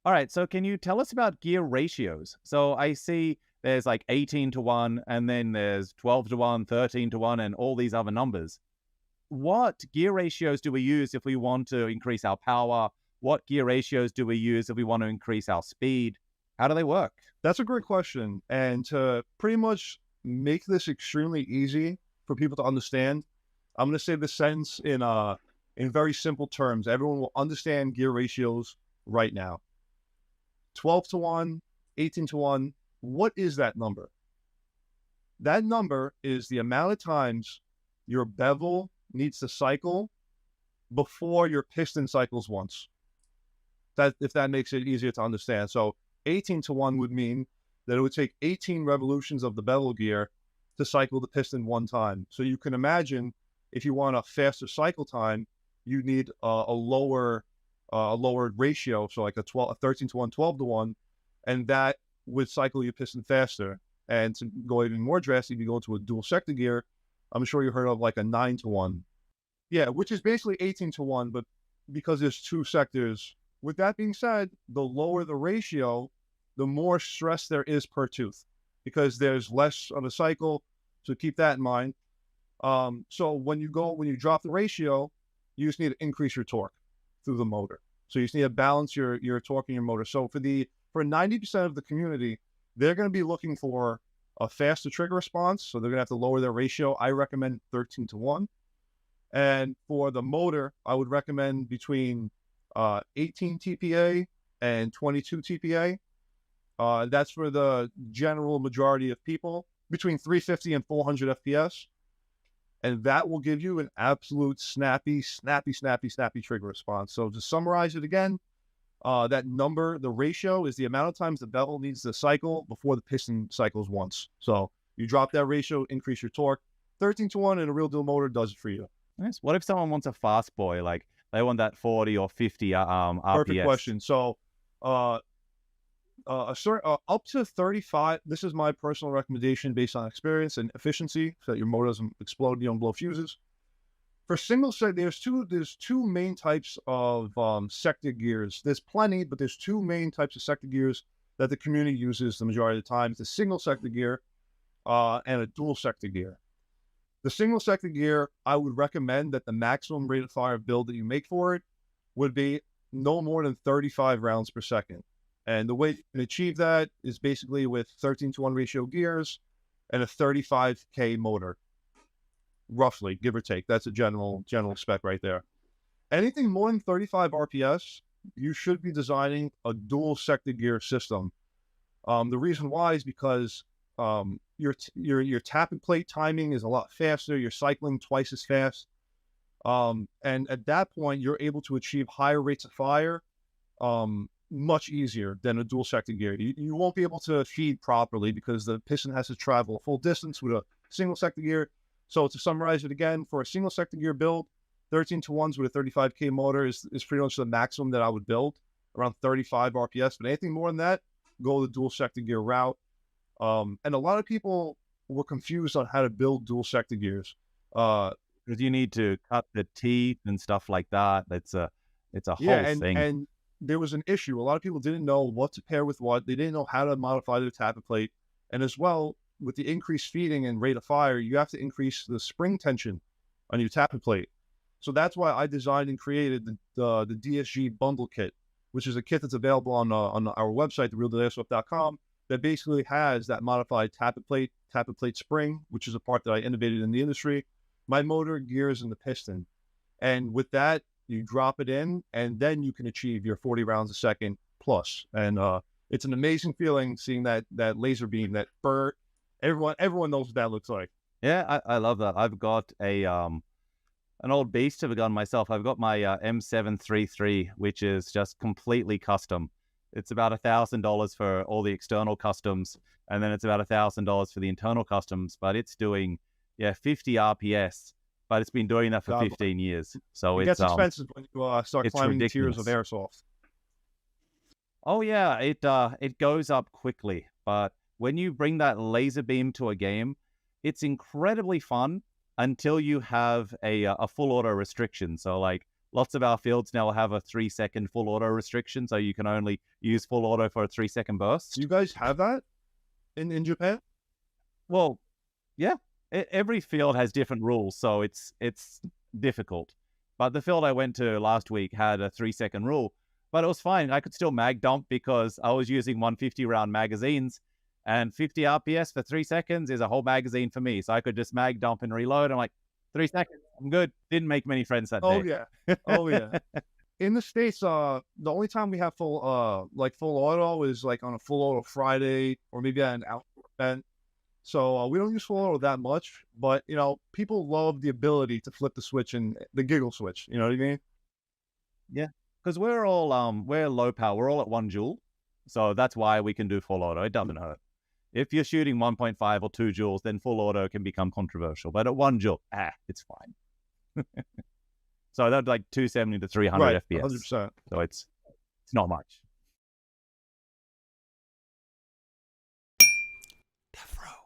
All right, so can you tell us about gear ratios? So I see there's like 18 to 1, and then there's 12 to 1, 13 to 1, and all these other numbers. What gear ratios do we use if we want to increase our power? What gear ratios do we use if we want to increase our speed? How do they work? That's a great question. And to pretty much make this extremely easy for people to understand, I'm going to say this sentence in very simple terms. Everyone will understand gear ratios right now. 12 to 1, 18 to 1. What is that number? That number is the amount of times your bevel needs to cycle before your piston cycles once. That, if that makes it easier to understand. So 18 to 1 would mean that it would take 18 revolutions of the bevel gear to cycle the piston one time. So you can imagine if you want a faster cycle time, you need a lower ratio, so like a 13 to 1, 12 to 1, and that would cycle your piston faster. And to go even more drastic, if you go to a dual sector gear, I'm sure you heard of like a 9 to 1. Yeah, which is basically 18 to 1, but because there's two sectors. With that being said, the lower the ratio, the more stress there is per tooth because there's less of a cycle. So keep that in mind. So when you drop the ratio, you just need to increase your torque through the motor. So you just need to balance your torque and your motor. So for 90% of the community, they're going to be looking for a faster trigger response. So they're going to have to lower their ratio. I recommend 13 to 1. And for the motor, I would recommend between 18 TPA and 22 TPA. That's for the general majority of people, between 350 and 400 FPS. And that will give you an absolute snappy trigger response. So to summarize it again, that number, the ratio, is the amount of times the bevel needs to cycle before the piston cycles once. So you drop that ratio, increase your torque. 13 to 1 and a real deal motor does it for you. Nice. What if someone wants a fast boy, like they want that 40 or 50 RPS? Perfect question. So up to 35, this is my personal recommendation based on experience and efficiency, so that your motor doesn't explode, you don't blow fuses. For single set, there's two main types of sector gears. There's plenty, but there's two main types of sector gears that the community uses the majority of the time. It's a single sector gear and a dual sector gear. The single sector gear, I would recommend that the maximum rate of fire build that you make for it would be no more than 35 rounds per second. And the way you can achieve that is basically with 13 to 1 ratio gears and a 35K motor, roughly, give or take. That's a general spec right there. Anything more than 35 RPS, you should be designing a dual sector gear system. The reason why is because your tap and plate timing is a lot faster. You're cycling twice as fast. And at that point, you're able to achieve higher rates of fire much easier than a dual sector gear. You won't be able to feed properly because the piston has to travel a full distance with a single sector gear. So to summarize it again, for a single sector gear build, 13 to 1s with a 35K motor is pretty much the maximum that I would build, around 35 RPS. But anything more than that, go the dual sector gear route. And a lot of people were confused on how to build dual sector gears. Because you need to cut the teeth and stuff like that. It's a whole thing. And there was an issue. A lot of people didn't know what to pair with what. They didn't know how to modify their tappet plate. And as well, with the increased feeding and rate of fire, you have to increase the spring tension on your tappet plate. So that's why I designed and created the DSG bundle kit, which is a kit that's available on our website, therealdealairsoft.com, that basically has that modified tappet plate spring, which is a part that I innovated in the industry, my motor, gears, and the piston. And with that, you drop it in, and then you can achieve your 40 rounds a second plus. And it's an amazing feeling seeing that laser beam, that burr. Everyone knows what that looks like. Yeah, I love that. I've got an old beast of a gun myself. I've got my M733, which is just completely custom. It's about $1,000 for all the external customs, and then it's about $1,000 for the internal customs. But it's doing 50 RPS. But it's been doing that for 15 years. So it gets expensive when you start climbing the tiers of airsoft. Oh yeah, it goes up quickly. But when you bring that laser beam to a game, it's incredibly fun until you have a full auto restriction. So like lots of our fields now have a 3-second full auto restriction, so you can only use full auto for a 3-second burst. Do you guys have that in Japan? Well, yeah, every field has different rules, so it's difficult. But the field I went to last week had a 3-second rule, but it was fine. I could still mag dump because I was using 150 round magazines, and 50 RPS for 3 seconds is a whole magazine for me. So I could just mag dump and reload. I'm like, 3 seconds, I'm good. Didn't make many friends that Oh day. yeah, oh yeah. In the States, the only time we have full auto is like on a full auto Friday or maybe at an outdoor event. So we don't use full auto that much, but you know, people love the ability to flip the switch and the giggle switch. You know what I mean? Yeah, because we're all we're low power. We're all at 1 joule, so that's why we can do full auto. It doesn't hurt. If you're shooting 1.5 or 2 joules, then full auto can become controversial. But at 1 joule, it's fine. So that's like 270 to 300 Right, FPS. 100%. So it's not much. Defrowe.